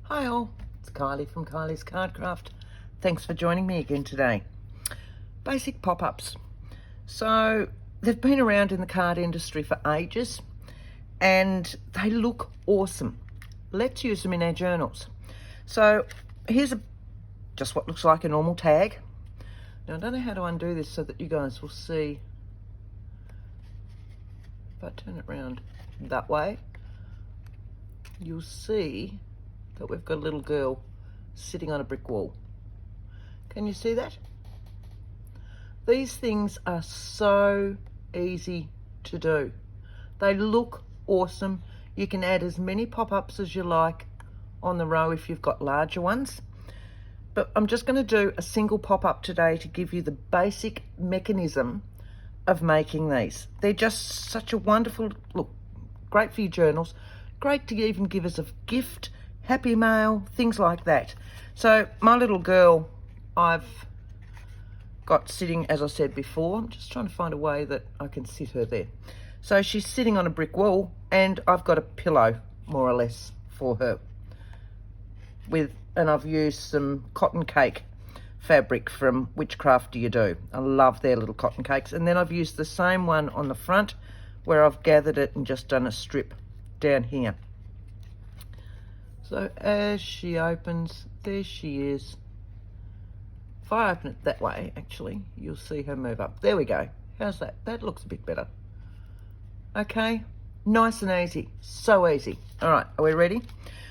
Hi all, it's Kylie from Kylie's Cardcraft. Thanks for joining me again today. Basic pop-ups. So they've been around in the card industry for ages and they look awesome. Let's use them in our journals. So here's just what looks like a normal tag. Now I don't know how to undo this so that you guys will see. If I turn it around that way, you'll see that we've got a little girl sitting on a brick wall. Can you see that? These things are so easy to do. They look awesome. You can add as many pop-ups as you like on the row if you've got larger ones. But I'm just going to do a single pop-up today to give you the basic mechanism of making these. They're just such a wonderful look. Great for your journals. Great to even give as a gift. Happy mail, things like that. So my little girl I've got sitting, as I said before, I'm just trying to find a way that I can sit her there. So she's sitting on a brick wall and I've got a pillow more or less for her and I've used some cotton cake fabric from Which Craft Do You Do. I love their little cotton cakes. And then I've used the same one on the front where I've gathered it and just done a strip down here. So as she opens, there she is. If I open it that way, actually, you'll see her move up. There we go. How's that? That looks a bit better. Okay, nice and easy. So easy. All right, are we ready?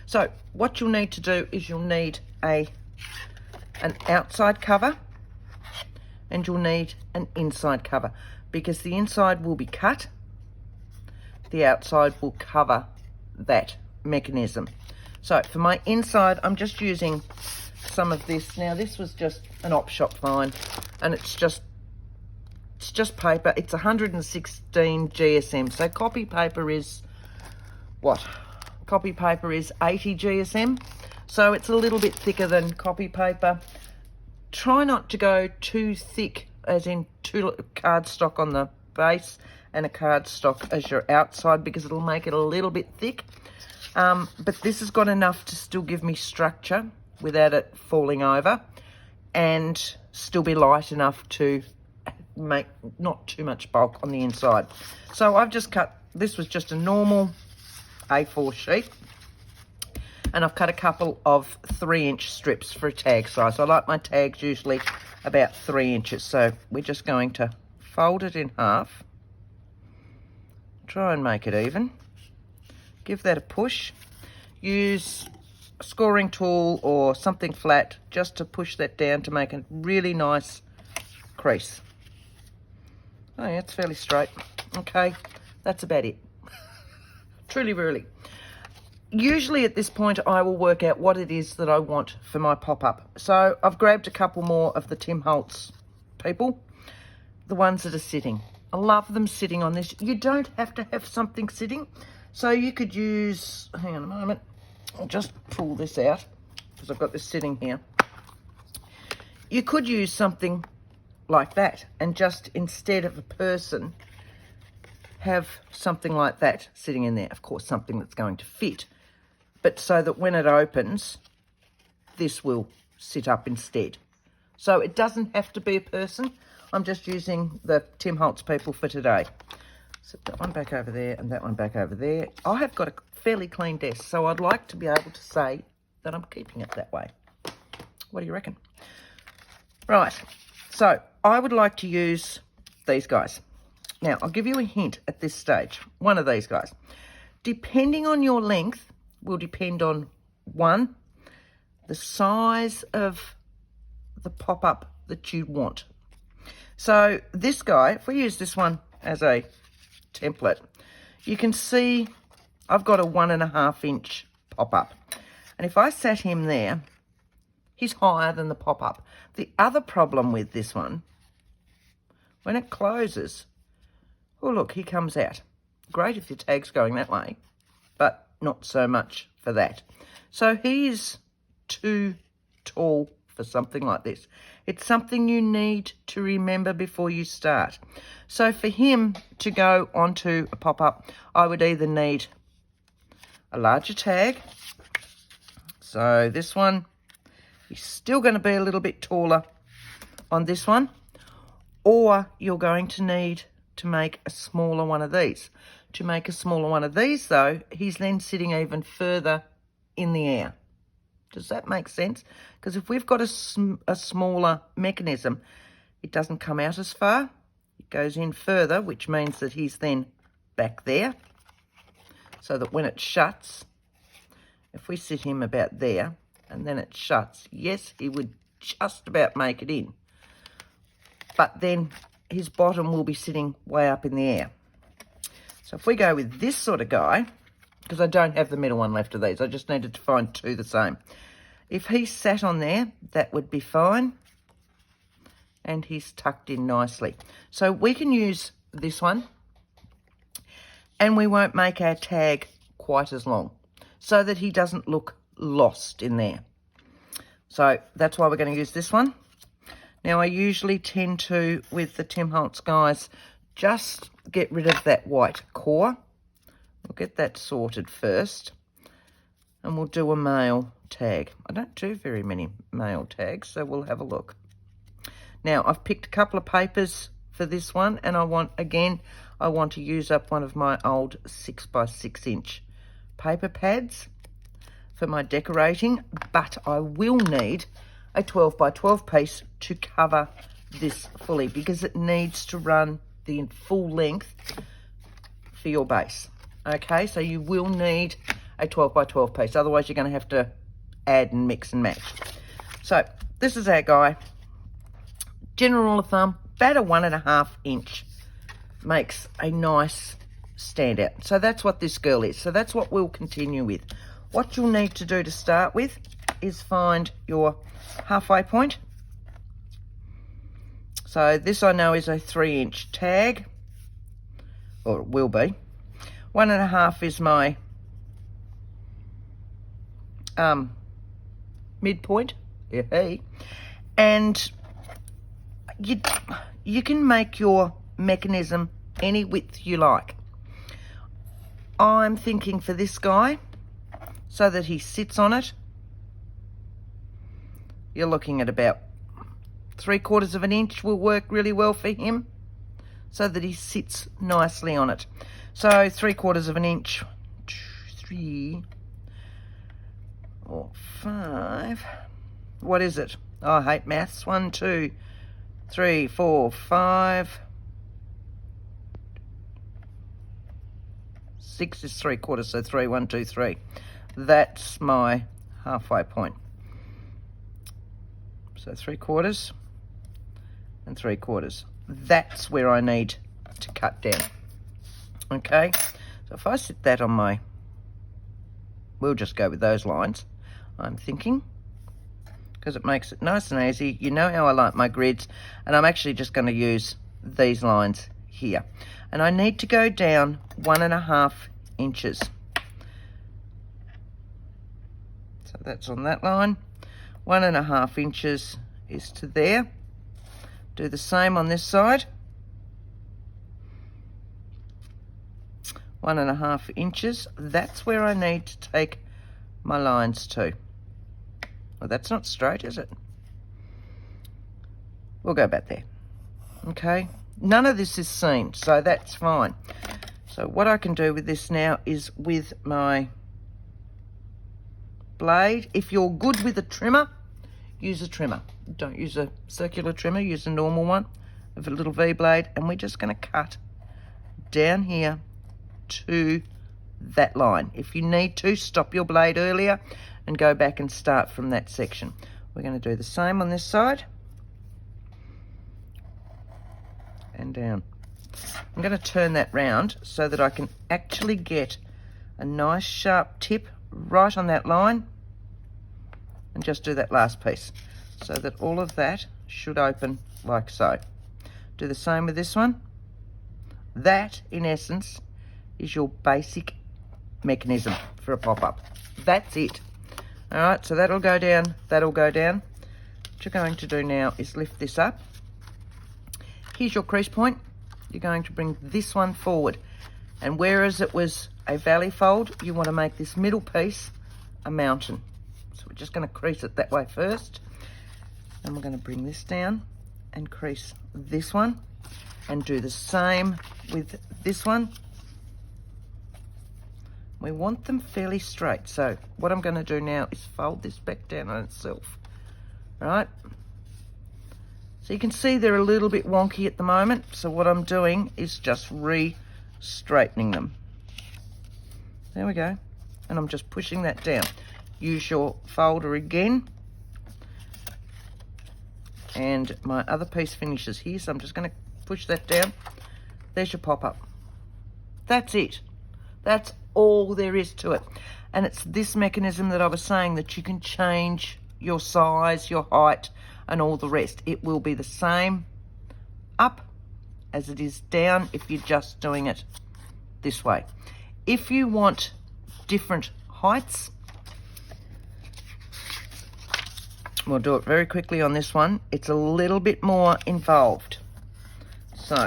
So what you'll need to do is you'll need an outside cover and you'll need an inside cover because the inside will be cut. The outside will cover that mechanism. So for my inside, I'm just using some of this. Now this was just an op shop find and it's just paper. It's 116 GSM. So copy paper is what? Copy paper is 80 GSM. So it's a little bit thicker than copy paper. Try not to go too thick, as in too cardstock on the base and a cardstock as your outside because it'll make it a little bit thick. But this has got enough to still give me structure without it falling over and still be light enough to make not too much bulk on the inside. So I've just cut, this was just a normal A4 sheet and I've cut a couple of 3-inch strips for a tag size. I like my tags usually about 3 inches. So we're just going to fold it in half, try and make it even. Give that a push. Use a scoring tool or something flat just to push that down to make a really nice crease. Oh yeah, it's fairly straight. Okay, that's about it. Truly, really. Usually at this point I will work out what it is that I want for my pop-up. So I've grabbed a couple more of the Tim Holtz people, the ones that are sitting. I love them sitting on this. You don't have to have something sitting. So you could use, hang on a moment, I'll just pull this out because I've got this sitting here. You could use something like that and just instead of a person have something like that sitting in there. Of course, something that's going to fit, but so that when it opens, this will sit up instead. So it doesn't have to be a person. I'm just using the Tim Holtz people for today. Set that one back over there and that one back over there. I have got a fairly clean desk, so I'd like to be able to say that I'm keeping it that way. What do you reckon? Right, so I would like to use these guys. Now, I'll give you a hint at this stage. One of these guys. Depending on your length will depend on, one, the size of the pop-up that you want. So this guy, if we use this one as a template, you can see I've got a 1.5 inch pop-up, and if I sat him there, he's higher than the pop-up. The other problem with this one, when it closes, oh look, he comes out. Great if your tag's going that way, but not so much for that. So he's too tall for something like this. It's something you need to remember before you start. So for him to go onto a pop-up, I would either need a larger tag, So this one is still going to be a little bit taller on this one, or you're going to need to make a smaller one of these. To make a smaller one of these, though, he's then sitting even further in the air. Does that make sense? Because if we've got a smaller mechanism, it doesn't come out as far. It goes in further, which means that he's then back there. So that when it shuts, if we sit him about there and then it shuts, yes, he would just about make it in. But then his bottom will be sitting way up in the air. So if we go with this sort of guy, because I don't have the middle one left of these, I just needed to find two the same. If he sat on there, that would be fine. And he's tucked in nicely. So we can use this one and we won't make our tag quite as long so that he doesn't look lost in there. So that's why we're going to use this one. Now I usually tend to, with the Tim Holtz guys, just get rid of that white core. We'll get that sorted first and we'll do a male tag. I don't do very many male tags, so we'll have a look. Now I've picked a couple of papers for this one, and I want to use up one of my old 6x6 inch paper pads for my decorating, but I will need a 12x12 piece to cover this fully because it needs to run the full length for your base. Okay, so you will need a 12x12 piece, otherwise you're going to have to add and mix and match. So this is our guy. General rule of thumb, about a 1.5 inch makes a nice standout. So that's what this girl is. So that's what we'll continue with. What you'll need to do to start with is find your halfway point. So this I know is a 3 inch tag, or it will be. 1.5 is my midpoint, and you can make your mechanism any width you like. I'm thinking for this guy, so that he sits on it, you're looking at about 3/4 of an inch will work really well for him, so that he sits nicely on it. So 3/4 of an inch, 1, 2, 3, 4, 5. What is it? Oh, I hate maths. 1, 2, 3, 4, 5. 6 is 3/4, so 3, 1, 2, 3. That's my halfway point. So 3/4 and 3/4. That's where I need to cut down. Okay, so if I sit that on my, we'll just go with those lines, I'm thinking, because it makes it nice and easy. You know how I like my grids, and I'm actually just going to use these lines here. And I need to go down 1.5 inches. So that's on that line. 1.5 inches is to there. Do the same on this side. 1.5 inches. That's where I need to take my lines to. Well, that's not straight, is it? We'll go back there. Okay. None of this is seamed, so that's fine. So what I can do with this now is with my blade. If you're good with a trimmer, use a trimmer. Don't use a circular trimmer, use a normal one with a little V-blade, and we're just going to cut down here to that line. If you need to, stop your blade earlier and go back and start from that section. We're going to do the same on this side and down. I'm going to turn that round so that I can actually get a nice sharp tip right on that line, and just do that last piece so that all of that should open like so. Do the same with this one. That, in essence, is your basic mechanism for a pop-up. That's it. All right, so that'll go down, that'll go down. What you're going to do now is lift this up. Here's your crease point. You're going to bring this one forward, and whereas it was a valley fold, you want to make this middle piece a mountain So we're just going to crease it that way first. And we're going to bring this down and crease this one. And do the same with this one. We want them fairly straight. So what I'm going to do now is fold this back down on itself. Right? So you can see they're a little bit wonky at the moment. So what I'm doing is just re-straightening them. There we go. And I'm just pushing that down. Use your folder again. And my other piece finishes here, so I'm just going to push that down. There's your pop-up. That's it. That's all there is to it. And it's this mechanism that I was saying that you can change your size, your height, and all the rest. It will be the same up as it is down if you're just doing it this way. If you want different heights, we'll do it very quickly on this one. It's a little bit more involved. So,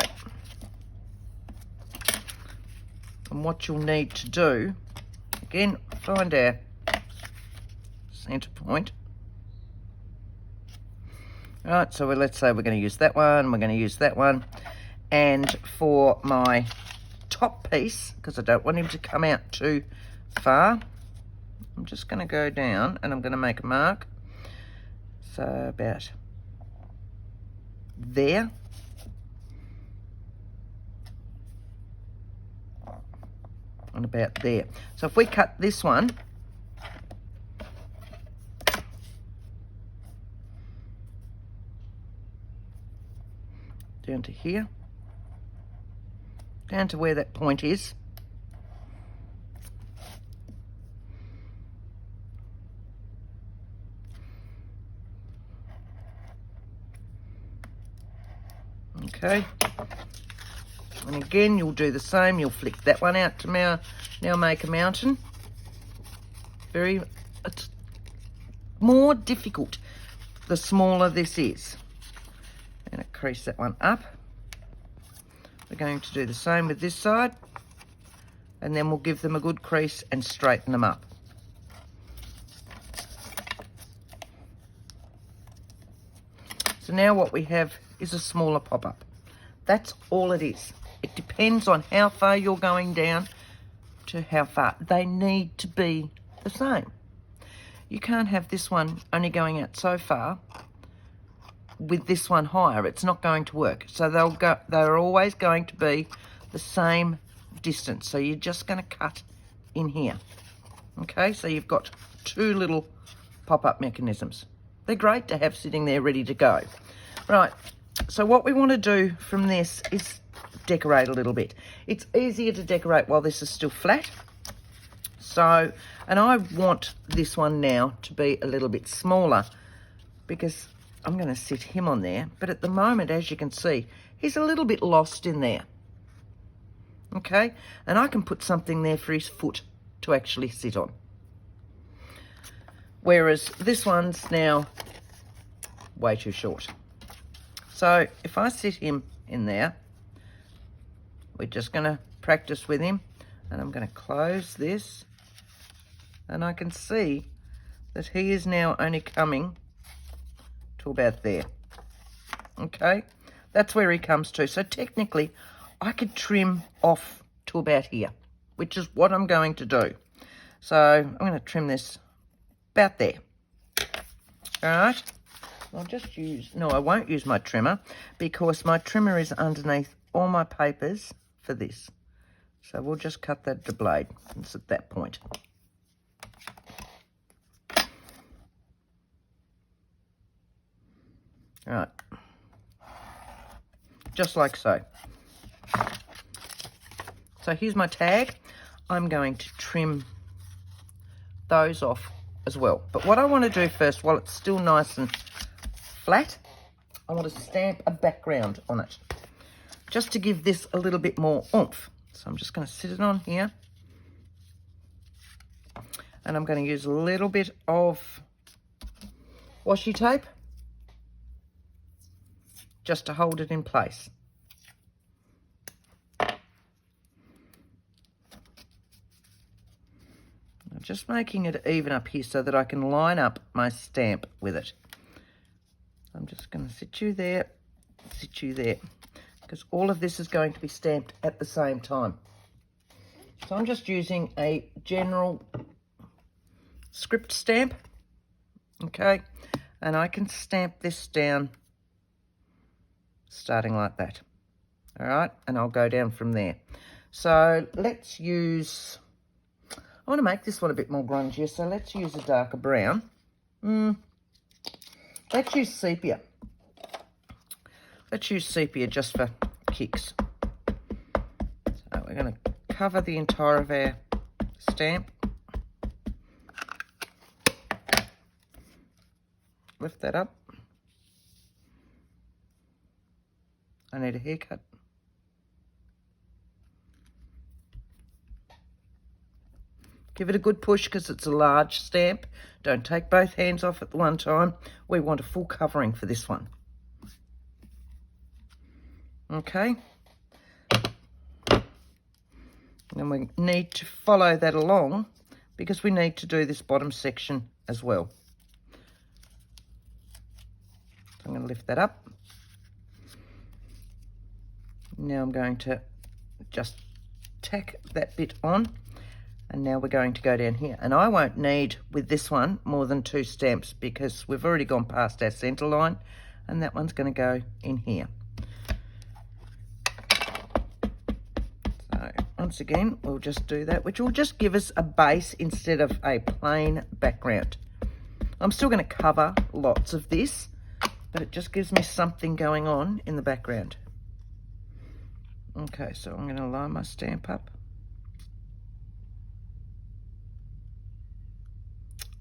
and what you'll need to do, again, find our center point. Right, so let's say we're going to use that one, we're going to use that one. And for my top piece, because I don't want him to come out too far, I'm just going to go down and I'm going to make a mark. So about there. And about there. So if we cut this one down to here, down to where that point is, okay. And again, you'll do the same. You'll flick that one out to now make a mountain. It's more difficult the smaller this is. And crease that one up. We're going to do the same with this side. And then we'll give them a good crease and straighten them up. So now what we have is a smaller pop-up. That's all it is. It depends on how far you're going down to how far. They need to be the same. You can't have this one only going out so far with this one higher. It's not going to work. So they're always going to be the same distance. So you're just going to cut in here. Okay, so you've got two little pop-up mechanisms. They're great to have sitting there ready to go. Right, so what we want to do from this is decorate a little bit. It's easier to decorate while this is still flat. So, and I want this one now to be a little bit smaller because I'm going to sit him on there. But at the moment, as you can see, he's a little bit lost in there. Okay, and I can put something there for his foot to actually sit on. Whereas this one's now way too short. So if I sit him in there, we're just going to practice with him. And I'm going to close this. And I can see that he is now only coming to about there. Okay, that's where he comes to. So technically, I could trim off to about here, which is what I'm going to do. So I'm going to trim this about there. All right. I'll just use, no, I won't use my trimmer because my trimmer is underneath all my papers for this. So we'll just cut that to blade. It's at that point. All right. Just like so. So here's my tag. I'm going to trim those off as well. But what I want to do first, while it's still nice and flat, I want to stamp a background on it, just to give this a little bit more oomph. So I'm just going to sit it on here. And I'm going to use a little bit of washi tape just to hold it in place. I'm just making it even up here so that I can line up my stamp with it. I'm just going to sit you there, because all of this is going to be stamped at the same time. So I'm just using a general script stamp, okay, and I can stamp this down starting like that, all right, and I'll go down from there. So let's use, I want to make this one a bit more grungier, so let's use a darker brown. Let's use sepia. Let's use sepia just for kicks. So we're going to cover the entire of our stamp. Lift that up. I need a haircut. Give it a good push because it's a large stamp. Don't take both hands off at the one time. We want a full covering for this one. Okay. And we need to follow that along because we need to do this bottom section as well. So I'm going to lift that up. Now I'm going to just tack that bit on, and now we're going to go down here. And I won't need, with this one, more than 2 stamps because we've already gone past our centre line, and that one's going to go in here. So once again, we'll just do that, which will just give us a base instead of a plain background. I'm still going to cover lots of this, but it just gives me something going on in the background. Okay, so I'm going to line my stamp up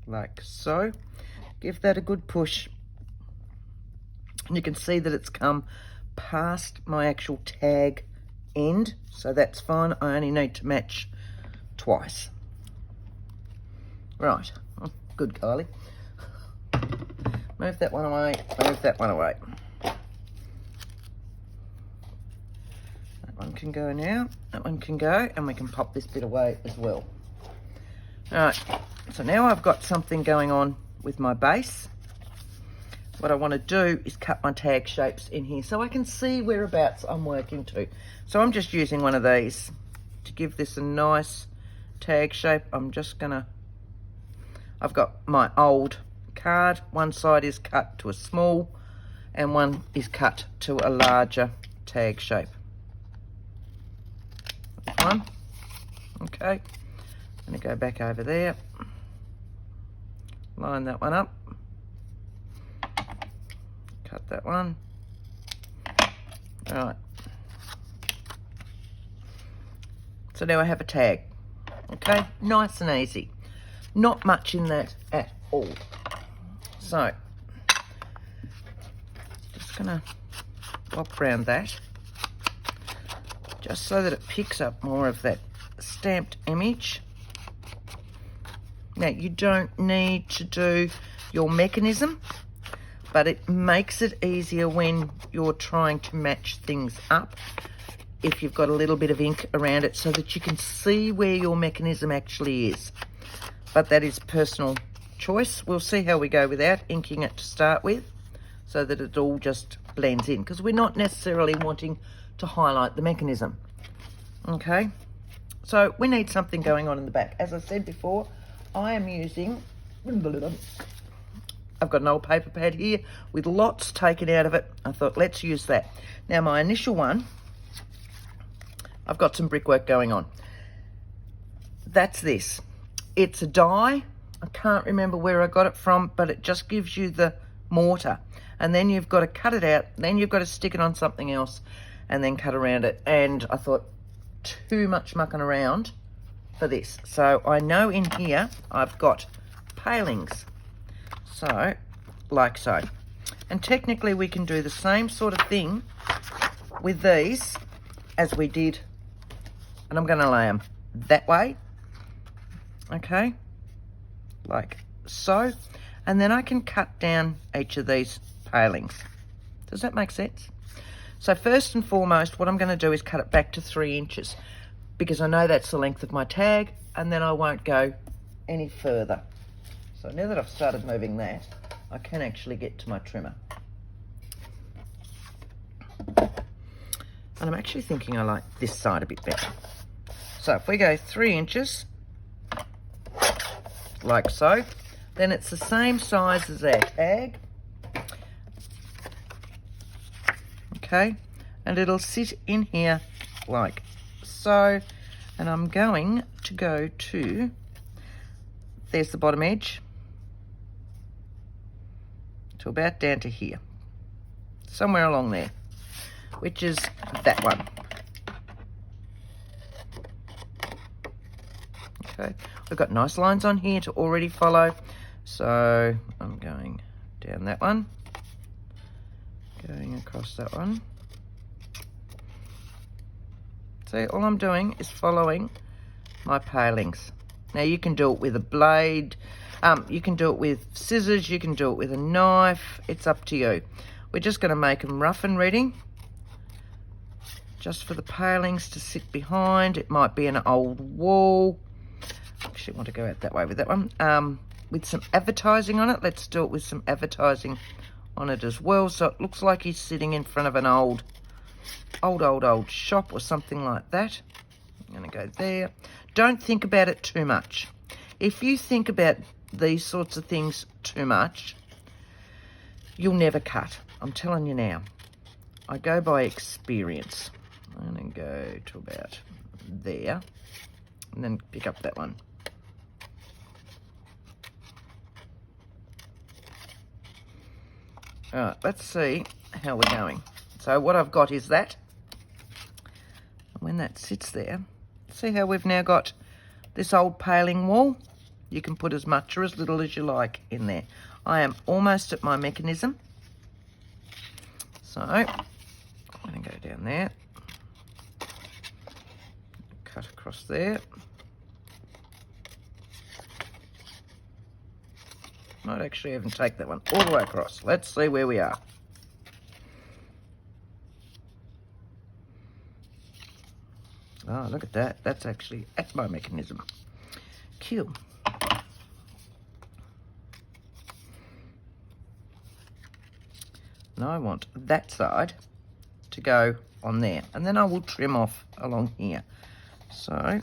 like so. Give that a good push. And you can see that it's come past my actual tag end, so that's fine. I only need to match twice. Right, oh, good Kylie. Move that one away, move that one away. That one can go now, that one can go, and we can pop this bit away as well. Alright, so now I've got something going on with my base. What I want to do is cut my tag shapes in here so I can see whereabouts I'm working to. So I'm just using one of these to give this a nice tag shape. I'm just gonna, I've got my old card. One side is cut to a small and one is cut to a larger tag shape. That one. Okay. I'm going to go back over there. Line that one up. Cut that one. All right. So now I have a tag. Okay, nice and easy. Not much in that at all. So, just gonna wrap around that, just so that it picks up more of that stamped image. Now, you don't need to do your mechanism, but it makes it easier when you're trying to match things up if you've got a little bit of ink around it so that you can see where your mechanism actually is. But that is personal choice. We'll see how we go without inking it to start with so that it all just blends in, because we're not necessarily wanting to highlight the mechanism. Okay, so we need something going on in the back. As I said before, I am using, I've got an old paper pad here with lots taken out of it. I thought, let's use that. Now, my initial one, I've got some brickwork going on. That's this. It's a die. I can't remember where I got it from, but it just gives you the mortar. And then you've got to cut it out. Then you've got to stick it on something else and then cut around it. And I thought, too much mucking around for this. So I know in here I've got palings. So, like so. And technically we can do the same sort of thing with these as we did. And I'm going to lay them that way. Okay. Like so. And then I can cut down each of these palings. Does that make sense? So first and foremost, what I'm going to do is cut it back to 3 inches, because I know that's the length of my tag, and then I won't go any further. So now that I've started moving that, I can actually get to my trimmer. And I'm actually thinking I like this side a bit better. So if we go 3 inches, like so, then it's the same size as our tag. Okay, and it'll sit in here like so. And I'm going to go to, there's the bottom edge, to about down to here. Somewhere along there, which is that one. Okay, we've got nice lines on here to already follow. So I'm going down that one, going across that one. See, all I'm doing is following my palings. Now you can do it with a blade, you can do it with scissors, you can do it with a knife, it's up to you. We're just going to make them rough and ready, just for the palings to sit behind. It might be an old wall. Actually want to go out that way with that one. With some advertising on it, let's do it with some advertising on it as well, so it looks like he's sitting in front of an old shop or something like that. I'm going to go there. Don't think about it too much. If you think about these sorts of things too much, you'll never cut. I'm telling you now. I go by experience. I'm going to go to about there and then pick up that one. All right, let's see how we're going. So what I've got is that. When that sits there, see how we've now got this old paling wall? You can put as much or as little as you like in there. I am almost at my mechanism. So I'm going to go down there, cut across there. Might actually even take that one all the way across. Let's see where we are. Oh, look at that. That's actually at my mechanism. Cool. And I want that side to go on there. And then I will trim off along here. So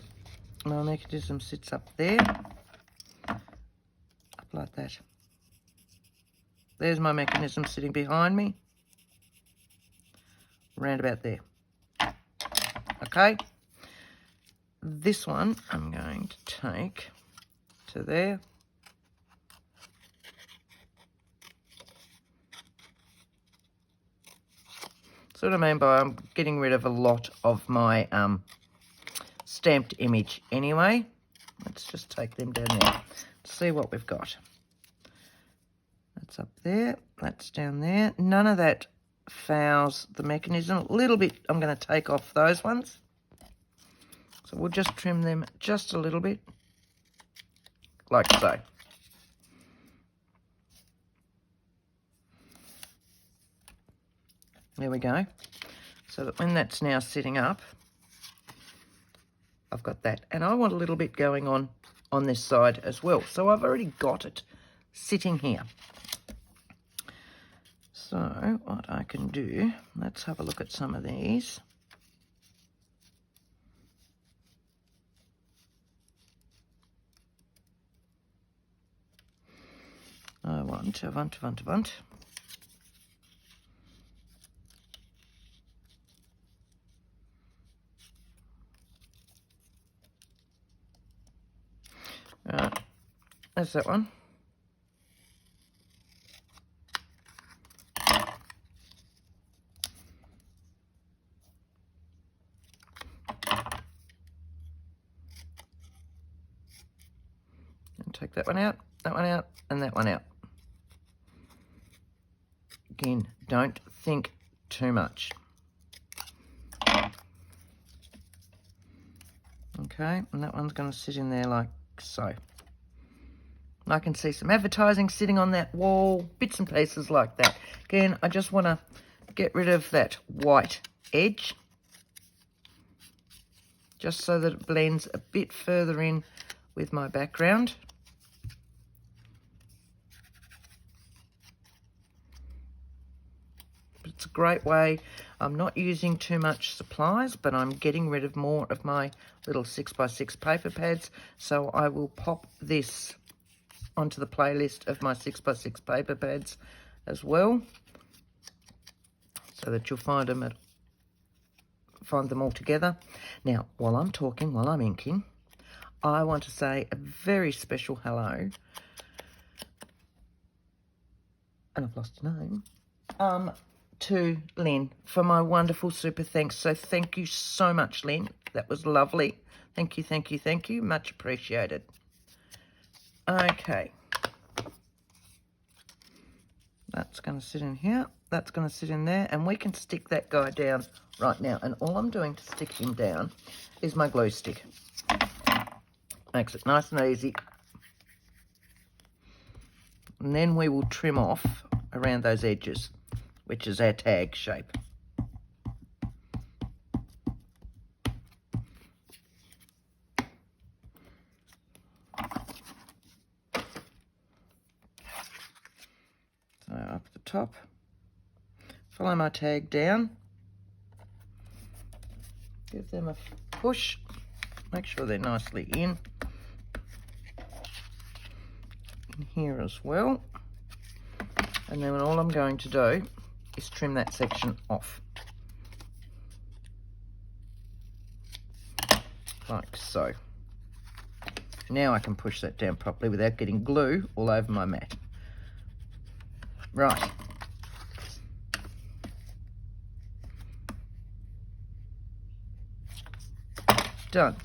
my mechanism sits up there. Up like that. There's my mechanism sitting behind me. Round about there. Okay. This one I'm going to take to there. So what I mean by I'm getting rid of a lot of my stamped image anyway. Let's just take them down there. See what we've got. That's up there. That's down there. None of that fouls the mechanism. A little bit I'm going to take off those ones. So we'll just trim them just a little bit, like so. There we go. So that when that's now sitting up, I've got that. And I want a little bit going on this side as well. So I've already got it sitting here. So what I can do, let's have a look at some of these. I want. Right, there's that one. And take that one out, and that one out. Again, don't think too much. Okay, and that one's going to sit in there like so. And I can see some advertising sitting on that wall, bits and pieces like that. Again, I just want to get rid of that white edge, just so that it blends a bit further in with my background. It's a great way. I'm not using too much supplies, but I'm getting rid of more of my little 6x6 paper pads. So I will pop this onto the playlist of my 6x6 paper pads as well, so that you'll find them all together. Now, while I'm talking, while I'm inking, I want to say a very special hello, and I've lost a name, to Lynn for my wonderful super thanks. So thank you so much, Lynn. That was lovely. Thank you, thank you, thank you. Much appreciated. Okay. That's going to sit in here. That's going to sit in there. And we can stick that guy down right now. And all I'm doing to stick him down is my glue stick. Makes it nice and easy. And then we will trim off around those edges, which is our tag shape. So up the top, follow my tag down, give them a push, make sure they're nicely in here as well. And then all I'm going to do is trim that section off. Like so. Now I can push that down properly without getting glue all over my mat. Right. Done.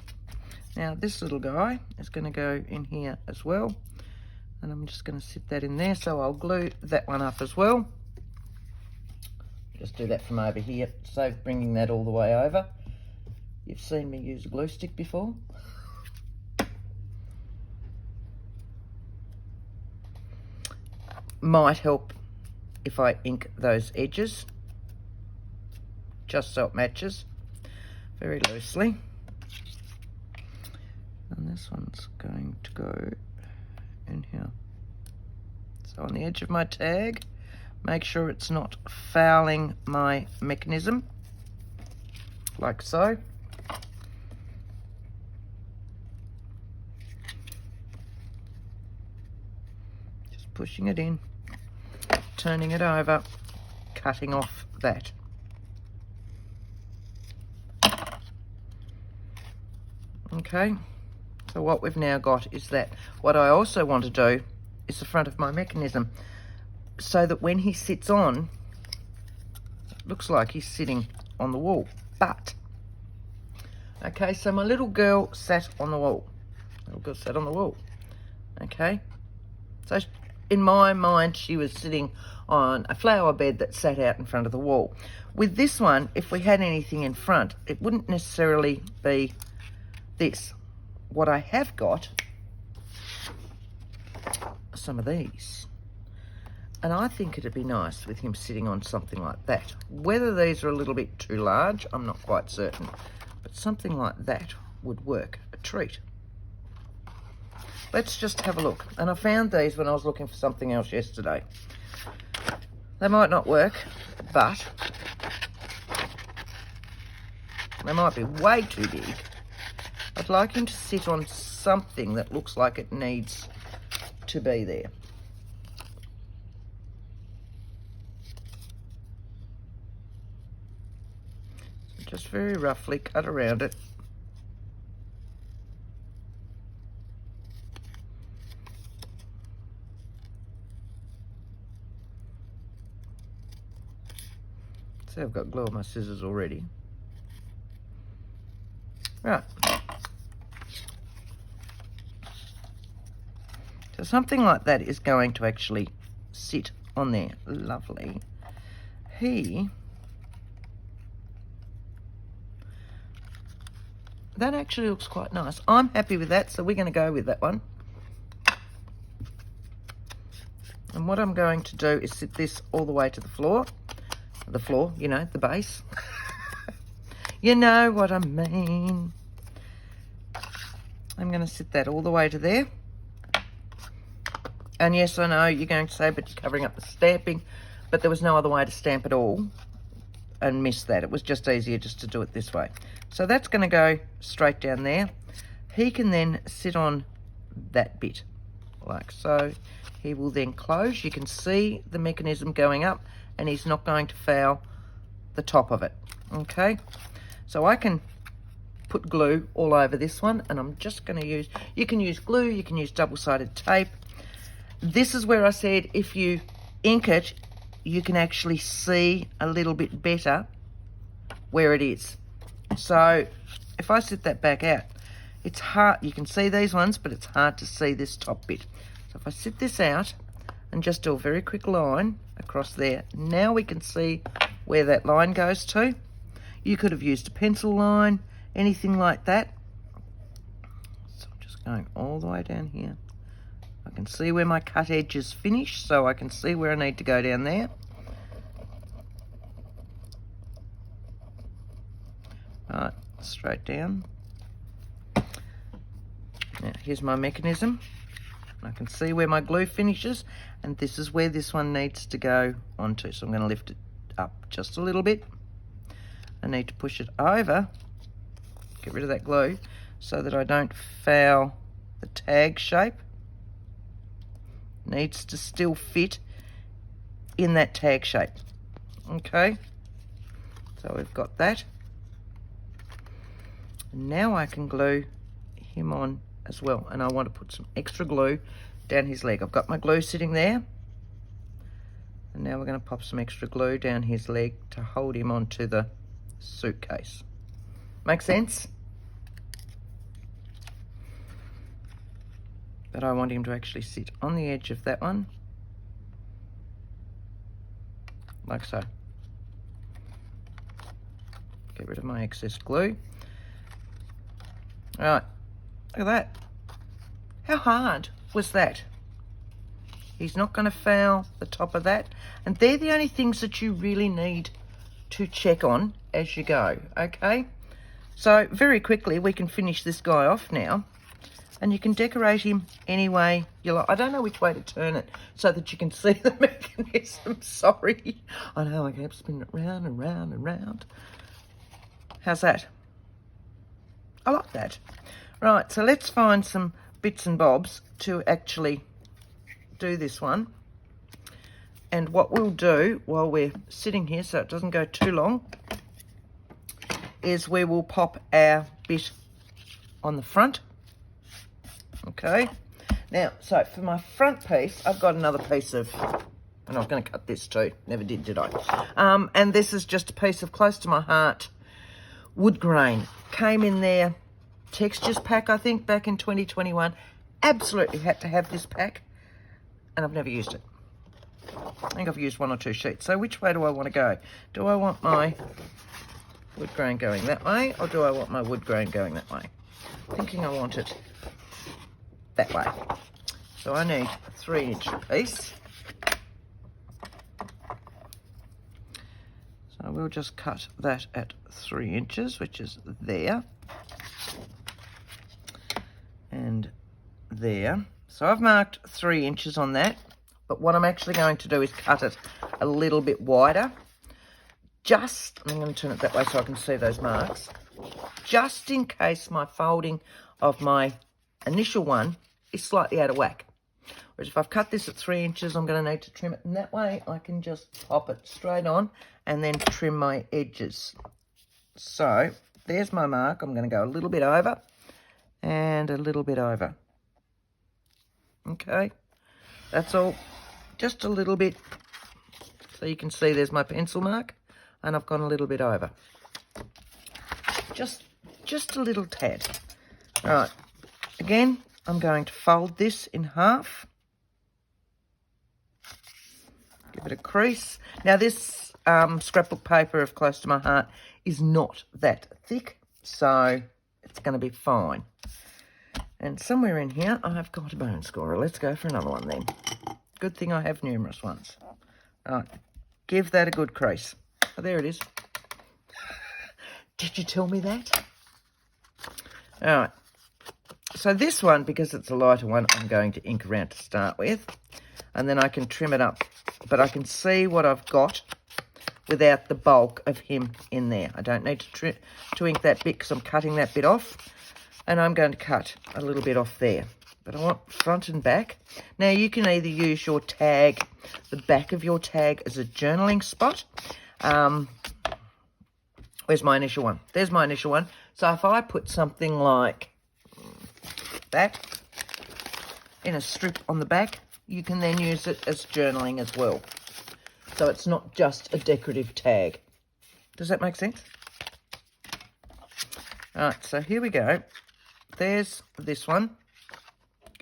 Now this little guy is going to go in here as well. And I'm just going to sit that in there, so I'll glue that one up as well. Just do that from over here, save bringing that all the way over. You've seen me use a glue stick before. Might help if I ink those edges, just so it matches very loosely. And this one's going to go in here. So on the edge of my tag, make sure it's not fouling my mechanism, like so. Just pushing it in, turning it over, cutting off that. Okay. So what we've now got is that. What I also want to do is the front of my mechanism, so that when he sits on, it looks like he's sitting on the wall. But, okay, so my little girl sat on the wall. Little girl sat on the wall. Okay. So in my mind, she was sitting on a flower bed that sat out in front of the wall. With this one, if we had anything in front, it wouldn't necessarily be this. What I have got are some of these, and I think it'd be nice with him sitting on something like that. Whether these are a little bit too large, I'm not quite certain, but something like that would work a treat. Let's just have a look. And I found these when I was looking for something else yesterday. They might not work, but they might be way too big. I'd like him to sit on something that looks like it needs to be there. So just very roughly cut around it. See, I've got glue on my scissors already. Right. So something like that is going to actually sit on there. Lovely. That actually looks quite nice. I'm happy with that, so we're going to go with that one. And what I'm going to do is sit this all the way to the floor. The floor, you know, the base. You know what I mean. I'm going to sit that all the way to there. And yes, I know you're going to say, but you're covering up the stamping. but there was no other way to stamp it all and miss that. It was just easier just to do it this way. So that's going to go straight down there. He can then sit on that bit like so. He will then close. You can see the mechanism going up, and he's not going to foul the top of it. Okay, so I can put glue all over this one, and I'm just going to use, you can use glue, you can use double-sided tape. This is where I said if you ink it, you can actually see a little bit better where it is. So if I sit that back out, it's hard, you can see these ones, but it's hard to see this top bit. So if I sit this out and just do a very quick line across there, now we can see where that line goes to. You could have used a pencil line, anything like that. So I'm just going all the way down here. I can see where my cut edges finish, so I can see where I need to go down there. Right, straight down. Now here's my mechanism. I can see where my glue finishes, and this is where this one needs to go onto. So I'm going to lift it up just a little bit. I need to push it over, get rid of that glue, so that I don't foul the tag shape. Needs to still fit in that tag shape. Okay, so we've got that. And now I can glue him on as well, and I want to put some extra glue down his leg. I've got my glue sitting there, and now we're going to pop some extra glue down his leg to hold him onto the suitcase. Make sense? But I want him to actually sit on the edge of that one, like so. Get rid of my excess glue. All right, look at that. How hard was that? He's not going to foul the top of that. And they're the only things that you really need to check on as you go, okay? So very quickly, we can finish this guy off now. And you can decorate him any way you like. I don't know which way to turn it so that you can see the mechanism. Sorry. I know, I kept spinning it round and round and round. How's that? I like that. Right, so let's find some bits and bobs to actually do this one. And what we'll do while we're sitting here, so it doesn't go too long, is we will pop our bit on the front. Okay, now, so for my front piece, I've got another piece of, and I was going to cut this too, never did I? And this is just a piece of close to my heart wood grain. Came in their textures pack, I think, back in 2021. Absolutely had to have this pack, and I've never used it. I think I've used 1 or 2 sheets. So which way do I want to go? Do I want my wood grain going that way, or do I want my wood grain going that way? Thinking I want it that way. So I need a 3-inch piece. So we'll just cut that at 3 inches, which is there and there. So I've marked 3 inches on that, but what I'm actually going to do is cut it a little bit wider. I'm going to turn it that way so I can see those marks, just in case my folding of my initial one is slightly out of whack. Whereas if I've cut this at 3 inches, I'm going to need to trim it, and that way I can just pop it straight on and then trim my edges. So there's my mark. I'm going to go a little bit over and a little bit over. Okay, that's all, just a little bit. So you can see there's my pencil mark, and I've gone a little bit over. Just a little tad. All right, again, I'm going to fold this in half. Give it a crease. Now this scrapbook paper of Close to My Heart is not that thick, so it's going to be fine. And somewhere in here, I've got a bone scorer. Let's go for another one then. Good thing I have numerous ones. All right, give that a good crease. Oh, there it is. Did you tell me that? All right. So this one, because it's a lighter one, I'm going to ink around to start with. and then I can trim it up. But I can see what I've got without the bulk of him in there. I don't need to ink that bit because I'm cutting that bit off, and I'm going to cut a little bit off there. But I want front and back. Now you can either use your tag, the back of your tag, as a journaling spot. Where's my initial one? There's my initial one. So if I put something like that in a strip on the back, you can then use it as journaling as well. So it's not just a decorative tag. Does that make sense? All right, so here we go. There's this one.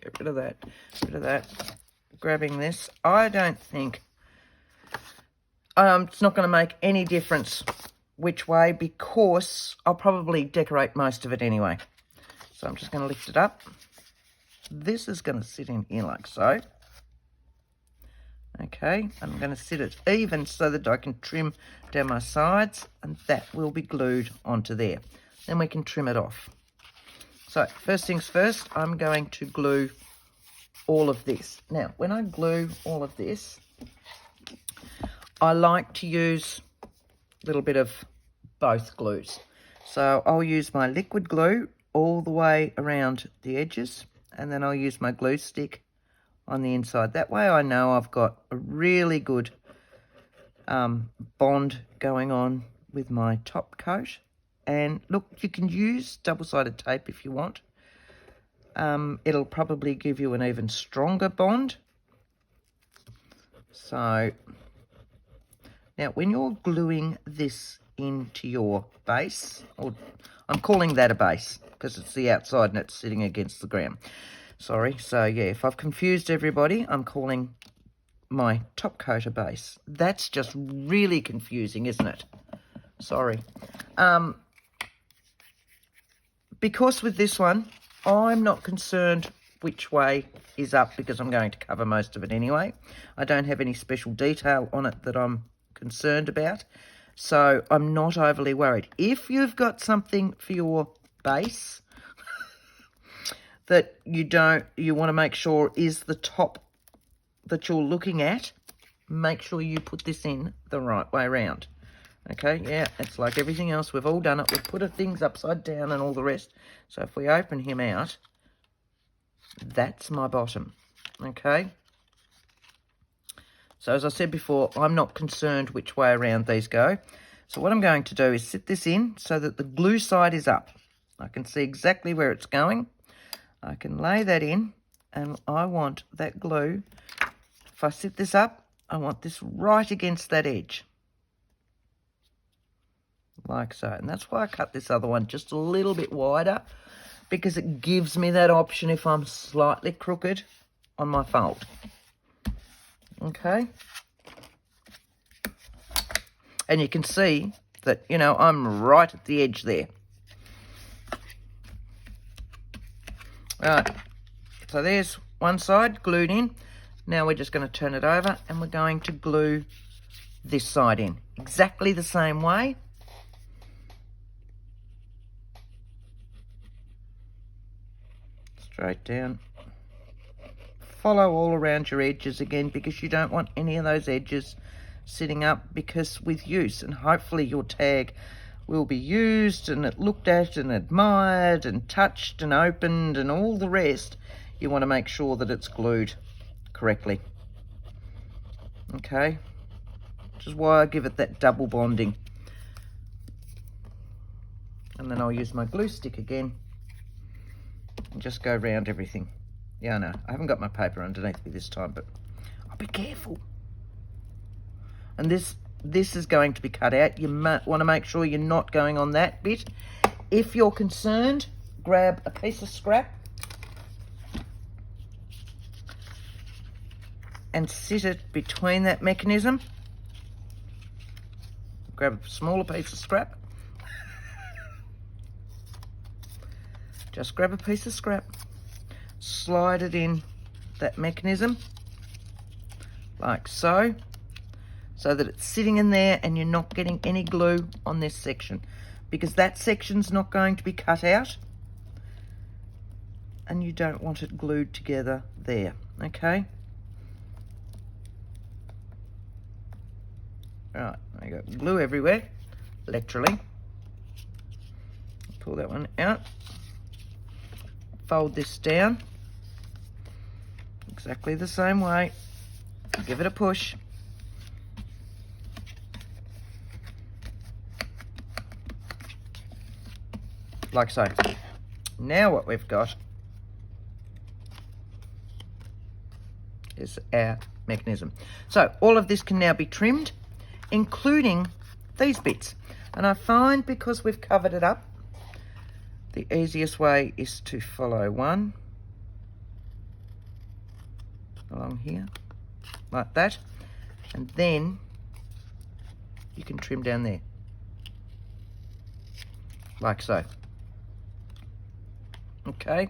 Get rid of that, rid of that. Grabbing this. I don't think it's not going to make any difference which way, because I'll probably decorate most of it anyway. So I'm just going to lift it up. This is going to sit in here like so. Okay, I'm going to sit it even so that I can trim down my sides, and that will be glued onto there. Then we can trim it off. So first things first, I'm going to glue all of this. Now, when I glue all of this, I like to use a little bit of both glues. So I'll use my liquid glue all the way around the edges, and then I'll use my glue stick on the inside. That way I know I've got a really good bond going on with my top coat. And look, you can use double-sided tape if you want. It'll probably give you an even stronger bond. So now when you're gluing this into your base, or I'm calling that a base because it's the outside and it's sitting against the ground. Sorry, so yeah, if I've confused everybody, I'm calling my top coat a base. That's just really confusing, isn't it? Sorry. Because with this one, I'm not concerned which way is up because I'm going to cover most of it anyway. I don't have any special detail on it that I'm concerned about, so I'm not overly worried. If you've got something for your base that you want to make sure is the top that you're looking at, make sure you put this in the right way around. Okay, yeah, it's like everything else. We've all done it. We've put things upside down and all the rest. So if we open him out, that's my bottom. Okay. So as I said before, I'm not concerned which way around these go. So what I'm going to do is sit this in so that the glue side is up. I can see exactly where it's going. I can lay that in, and I want that glue. If I sit this up, I want this right against that edge. Like so. And that's why I cut this other one just a little bit wider, because it gives me that option if I'm slightly crooked on my fold. Okay. And you can see that, you know, I'm right at the edge there. Right. So there's one side glued in. Now we're just going to turn it over and we're going to glue this side in exactly the same way. Straight down. Follow all around your edges again, because you don't want any of those edges sitting up, because with use, and hopefully your tag will be used and looked at and admired and touched and opened and all the rest, you want to make sure that it's glued correctly. Okay, which is why I give it that double bonding. And then I'll use my glue stick again and just go around everything. Yeah, I know, I haven't got my paper underneath me this time, but I'll be careful. And this is going to be cut out. You might want to make sure you're not going on that bit. If you're concerned, grab a piece of scrap and sit it between that mechanism. Grab a smaller piece of scrap. Just grab a piece of scrap, slide it in that mechanism like so, so that it's sitting in there and you're not getting any glue on this section, because that section's not going to be cut out and you don't want it glued together there. Okay, Right, I got glue everywhere, literally. Pull that one out. Fold this down exactly the same way. Give it a push. Like so. Now what we've got is our mechanism. So all of this can now be trimmed, including these bits. And I find because we've covered it up, the easiest way is to follow one along here, like that, and then you can trim down there, like so. Okay,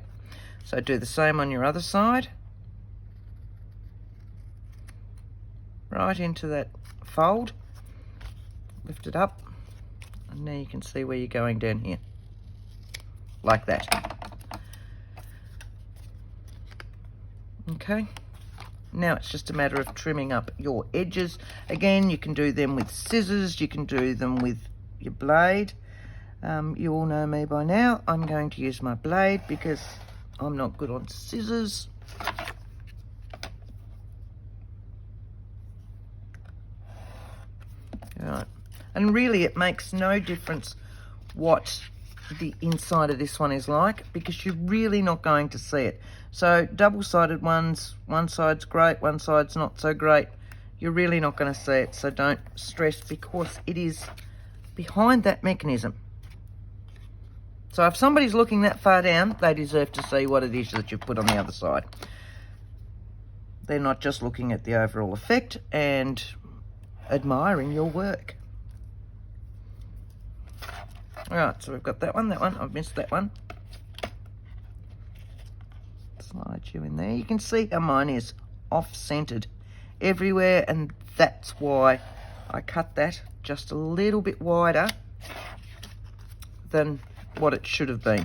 so do the same on your other side. Right into that fold, lift it up, and now you can see where you're going down here, like that. Okay, now it's just a matter of trimming up your edges. Again, you can do them with scissors, you can do them with your blade. You all know me by now. I'm going to use my blade because I'm not good on scissors. Right. And really it makes no difference what the inside of this one is like, because you're really not going to see it. So double-sided ones, one side's great, one side's not so great. You're really not going to see it, so don't stress, because it is behind that mechanism. So if somebody's looking that far down, they deserve to see what it is that you've put on the other side. They're not just looking at the overall effect and admiring your work. All right, so we've got that one, I've missed that one. Slide you in there. You can see how mine is off-centered everywhere, and that's why I cut that just a little bit wider than what it should have been.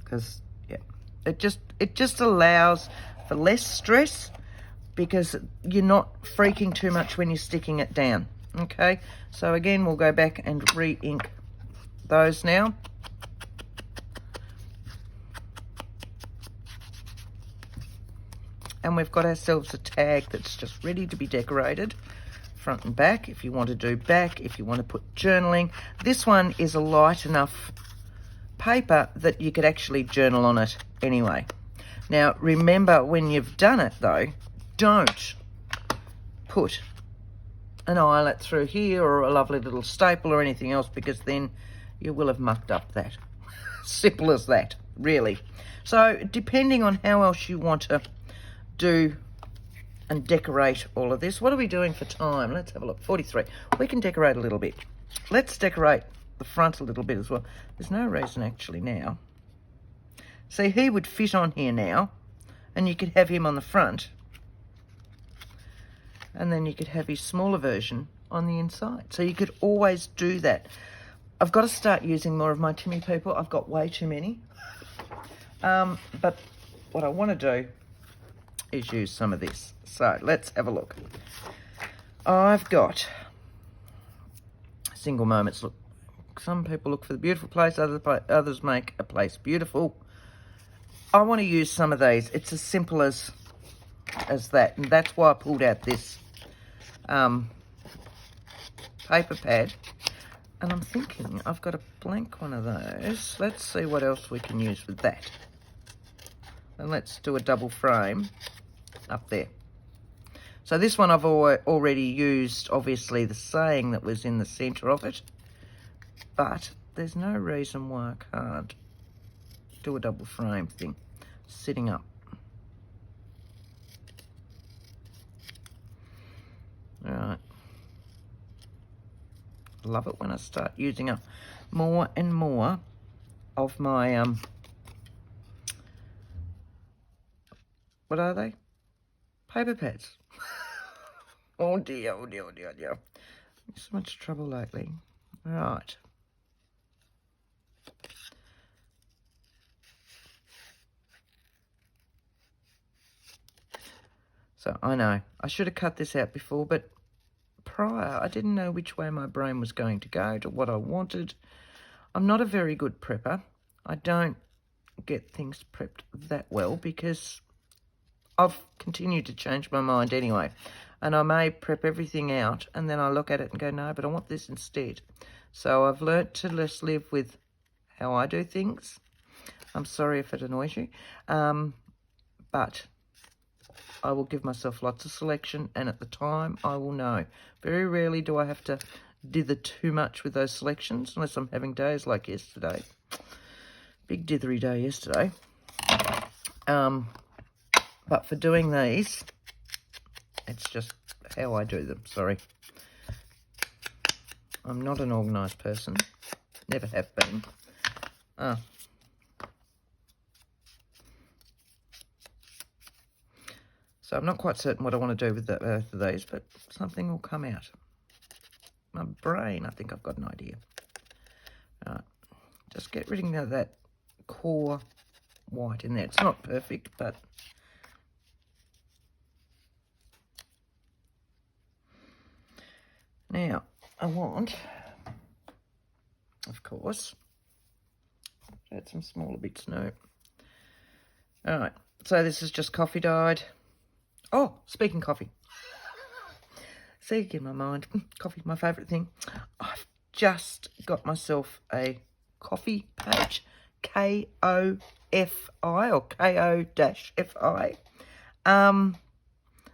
Because, yeah, it just allows for less stress, because you're not freaking too much when you're sticking it down. Okay, so again, we'll go back and re-ink those now. And we've got ourselves a tag that's just ready to be decorated, front and back. If you want to do back, if you want to put journaling. This one is a light enough paper that you could actually journal on it anyway. Now, remember, when you've done it though, don't put an eyelet through here or a lovely little staple or anything else, because then you will have mucked up that. Simple as that, really. So depending on how else you want to do and decorate all of this. What are we doing for time? Let's have a look. 43. We can decorate a little bit. Let's decorate the front a little bit as well. There's no reason actually now. See, he would fit on here now, and you could have him on the front, and then you could have his smaller version on the inside. So you could always do that. I've got to start using more of my Timmy people. I've got way too many. But what I want to do is use some of this. So let's have a look. I've got single moments. Look, some people look for the beautiful place, others make a place beautiful. I want to use some of these. It's as simple as that, and that's why I pulled out this paper pad. And I'm thinking I've got a blank one of those. Let's see what else we can use with that. And let's do a double frame up there. So this one I've already used, obviously, the saying that was in the centre of it, but there's no reason why I can't do a double frame thing sitting up. All right. Love it when I start using up more and more of my what are they? Paper pads. Oh dear, oh dear, oh dear, oh dear. So much trouble lately. Right. So I know I should have cut this out before, but prior I didn't know which way my brain was going to go, to what I wanted. I'm not a very good prepper. I don't get things prepped that well because I've continued to change my mind anyway. And I may prep everything out and then I look at it and go, no, but I want this instead. So I've learnt to just live with how I do things. I'm sorry if it annoys you. But I will give myself lots of selection, and at the time I will know. Very rarely do I have to dither too much with those selections, unless I'm having days like yesterday. Big dithery day yesterday. But for doing these, it's just how I do them, sorry. I'm not an organised person, never have been. So I'm not quite certain what I want to do with both of these, but something will come out. My brain, I think I've got an idea. Just get rid of that core white in there. It's not perfect, but now I want, of course, add some smaller bits now. All right, so this is just coffee dyed. Oh, speaking coffee. See, in my mind, coffee, my favourite thing. I've just got myself a coffee page, K-O-F-I or K-O-F-I.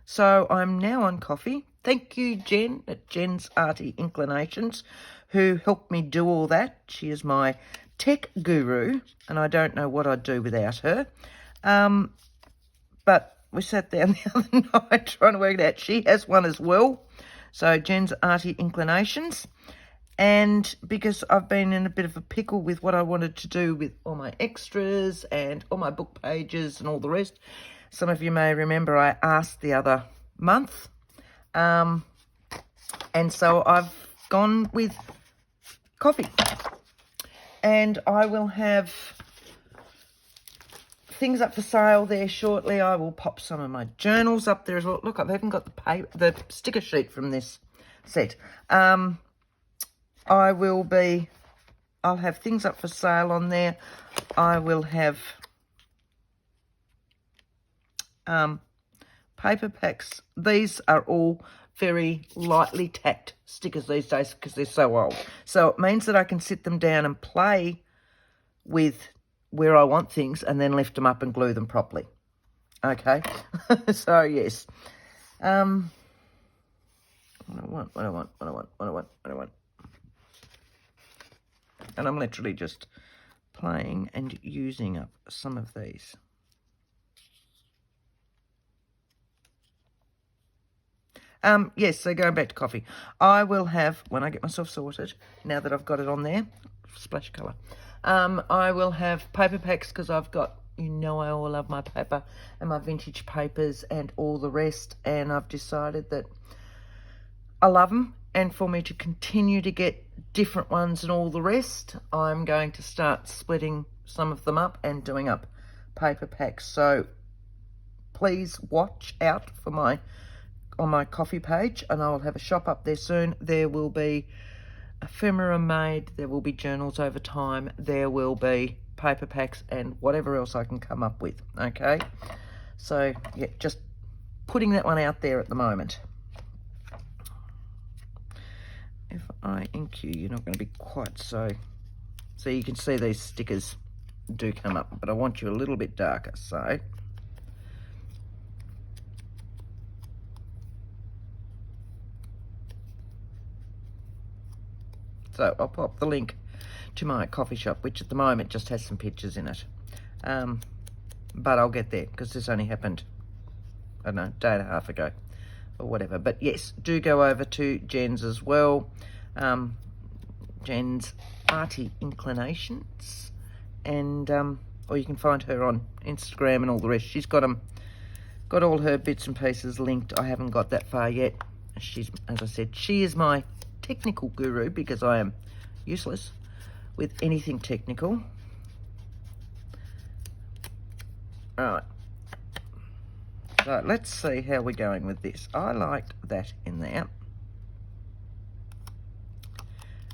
So I'm now on coffee. Thank you, Jen, at Jen's Arty Inclinations, who helped me do all that. She is my tech guru, and I don't know what I'd do without her. But we sat down the other night trying to work it out. She has one as well. So Jen's Arty Inclinations. And because I've been in a bit of a pickle with what I wanted to do with all my extras and all my book pages and all the rest. Some of you may remember I asked the other month. And so I've gone with coffee. And I will have things up for sale there shortly. I will pop some of my journals up there as well. Look, I've even got the sticker sheet from this set. I'll have things up for sale on there. I will have paper packs. These are all very lightly tacked stickers these days because they're so old. So it means that I can sit them down and play with where I want things and then lift them up and glue them properly. Okay, so yes. What I want. And I'm literally just playing and using up some of these. Yes, so going back to coffee. I will have, when I get myself sorted, now that I've got it on there, splash colour, I will have paper packs because I've got, you know, I all love my paper and my vintage papers and all the rest, and I've decided that I love them, and for me to continue to get different ones and all the rest, I'm going to start splitting some of them up and doing up paper packs. So please watch out for on my coffee page, and I will have a shop up there soon. There will be ephemera made, there will be journals over time, there will be paper packs and whatever else I can come up with, okay? So, yeah, just putting that one out there at the moment. If I ink you, you're not going to be quite so you can see these stickers do come up, but I want you a little bit darker, so I'll pop the link to my coffee shop, which at the moment just has some pictures in it. But I'll get there because this only happened, I don't know, a day and a half ago or whatever. But yes, do go over to Jen's as well. Jen's Arty Inclinations. And, or you can find her on Instagram and all the rest. She's got all her bits and pieces linked. I haven't got that far yet. She's, as I said, she is my technical guru because I am useless with anything technical. All right, So let's see how we're going with this. I liked that in there.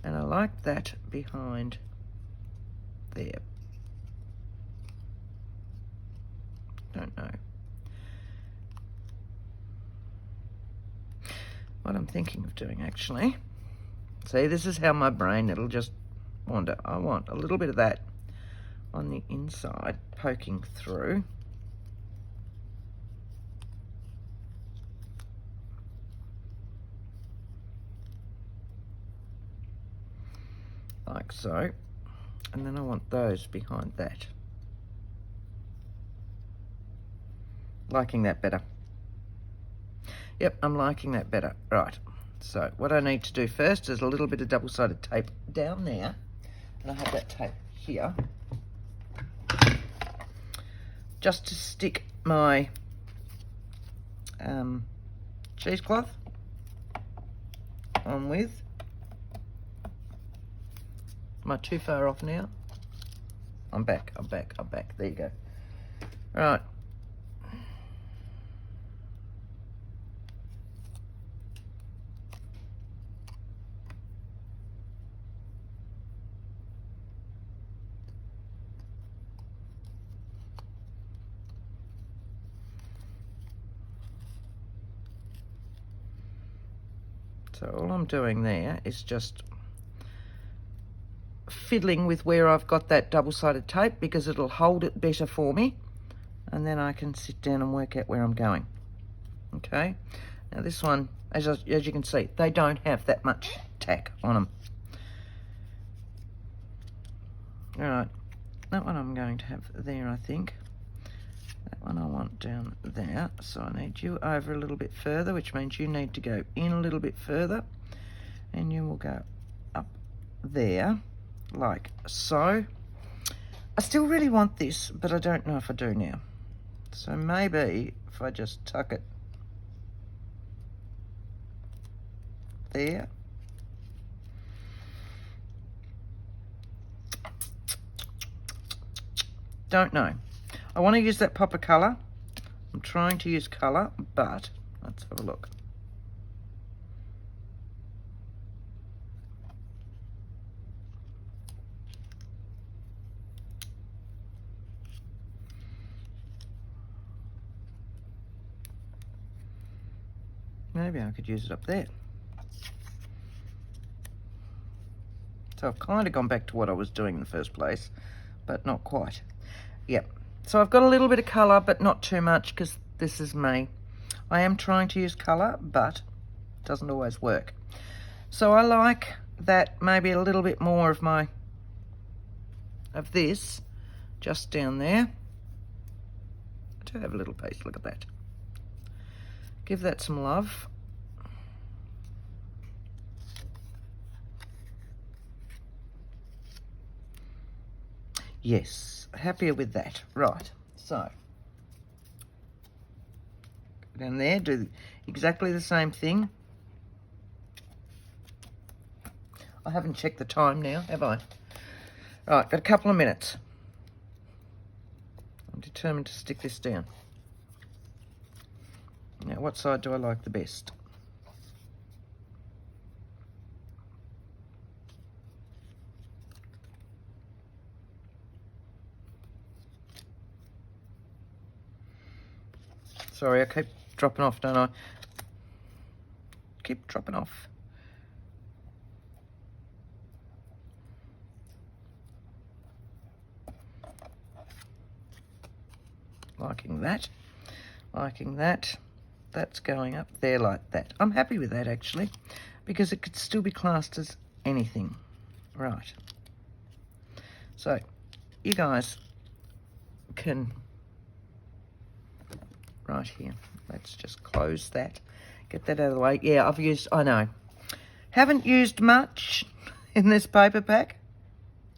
And I like that behind there. Don't know. What I'm thinking of doing, actually. See, this is how my brain, it'll just wander. I want a little bit of that on the inside, poking through. Like so. And then I want those behind that. Liking that better. Yep, I'm liking that better. Right, so what I need to do first is a little bit of double-sided tape down there. And I have that tape here. Just to stick my cheesecloth on with. Am I too far off now? I'm back. There you go. Right. So all I'm doing there is just fiddling with where I've got that double-sided tape, because it'll hold it better for me, and then I can sit down and work out where I'm going. Okay, now this one, as you can see, they don't have that much tack on them. All right, that one I'm going to have there, I think. That one I want down there, so I need you over a little bit further, which means you need to go in a little bit further, and you will go up there, like so. I still really want this, but I don't know if I do now. So maybe if I just tuck it there. Don't know. I want to use that pop of colour. I'm trying to use colour, but let's have a look. Maybe I could use it up there. So I've kind of gone back to what I was doing in the first place, but not quite. Yep. So I've got a little bit of colour, but not too much, because this is me. I am trying to use colour, but it doesn't always work. So I like that maybe a little bit more of this just down there. I do have a little piece, look at that. Give that some love. Yes, happier with that. Right, so go down there, do exactly the same thing. I haven't checked the time now, have I? Right, got a couple of minutes. I'm determined to stick this down. Now, what side do I like the best? Sorry, I keep dropping off, don't I? Keep dropping off. Liking that. Liking that. That's going up there like that. I'm happy with that, actually, because it could still be classed as anything. Right. So, you guys can... Right here. Let's just close that. Get that out of the way. Yeah, I know. Haven't used much in this paper pack,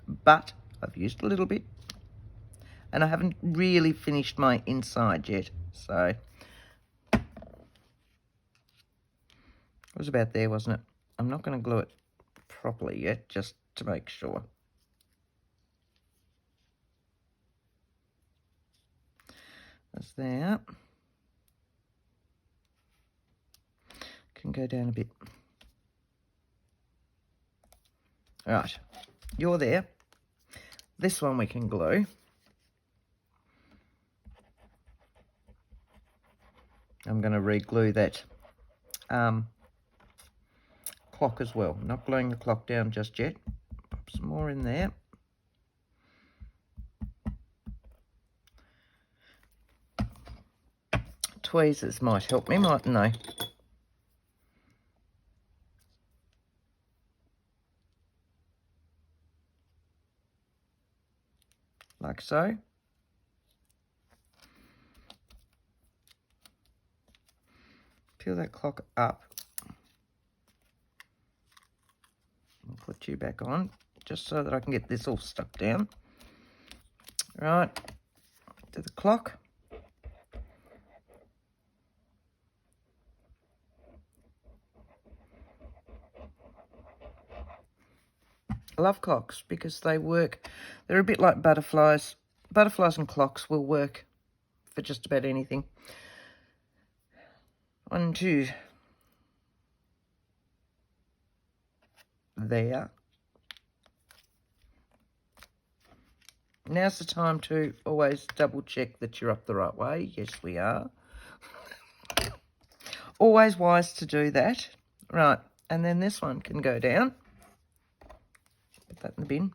but I've used a little bit. And I haven't really finished my inside yet, so... It was about there, wasn't it? I'm not going to glue it properly yet, just to make sure. That's there. can go down a bit. All right, you're there. This one we can glue. I'm going to re-glue that clock as well. Not gluing the clock down just yet. Pop some more in there. Tweezers might help me, mightn't they? Like so. Peel that clock up. I'll put you back on, just so that I can get this all stuck down. Right, to the clock. I love clocks because they work. They're a bit like butterflies. Butterflies and clocks will work for just about anything. 1, 2. There. Now's the time to always double check that you're up the right way. Yes, we are. Always wise to do that. Right, and then this one can go down. Put that in the bin.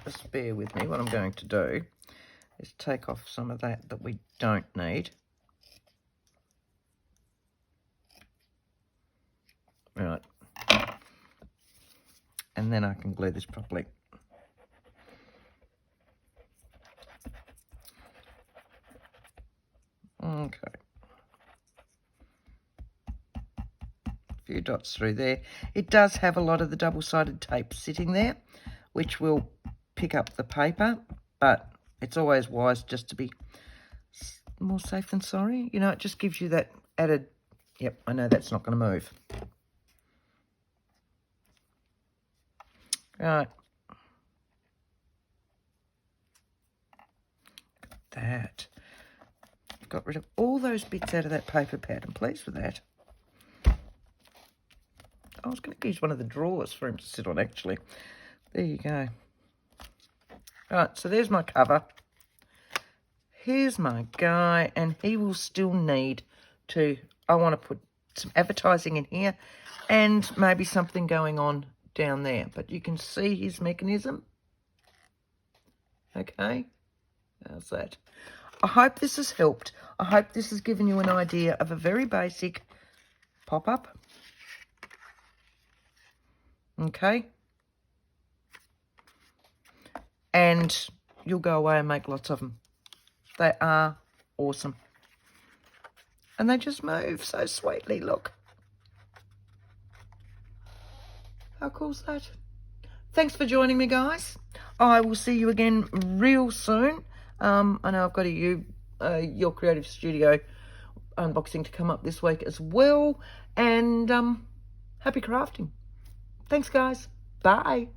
Just bear with me. What I'm going to do is take off some of that we don't need. Right. And then I can glue this properly. Okay. A few dots through there. It does have a lot of the double-sided tape sitting there, which will pick up the paper, but it's always wise just to be more safe than sorry. You know, it just gives you that added, yep, I know that's not going to move. Right. That. Got rid of all those bits out of that paper pad. I'm pleased with that. I was going to use one of the drawers for him to sit on, actually. There you go. Right, so there's my cover. Here's my guy, and he will still need to, I want to put some advertising in here and maybe something going on down there. But you can see his mechanism. Okay, how's that? I hope this has helped. I hope this has given you an idea of a very basic pop-up. Okay. And you'll go away and make lots of them. They are awesome. And they just move so sweetly, look. How cool's that? Thanks for joining me, guys. I will see you again real soon. I know I've got your Creative Studio unboxing to come up this week as well. And happy crafting. Thanks, guys. Bye.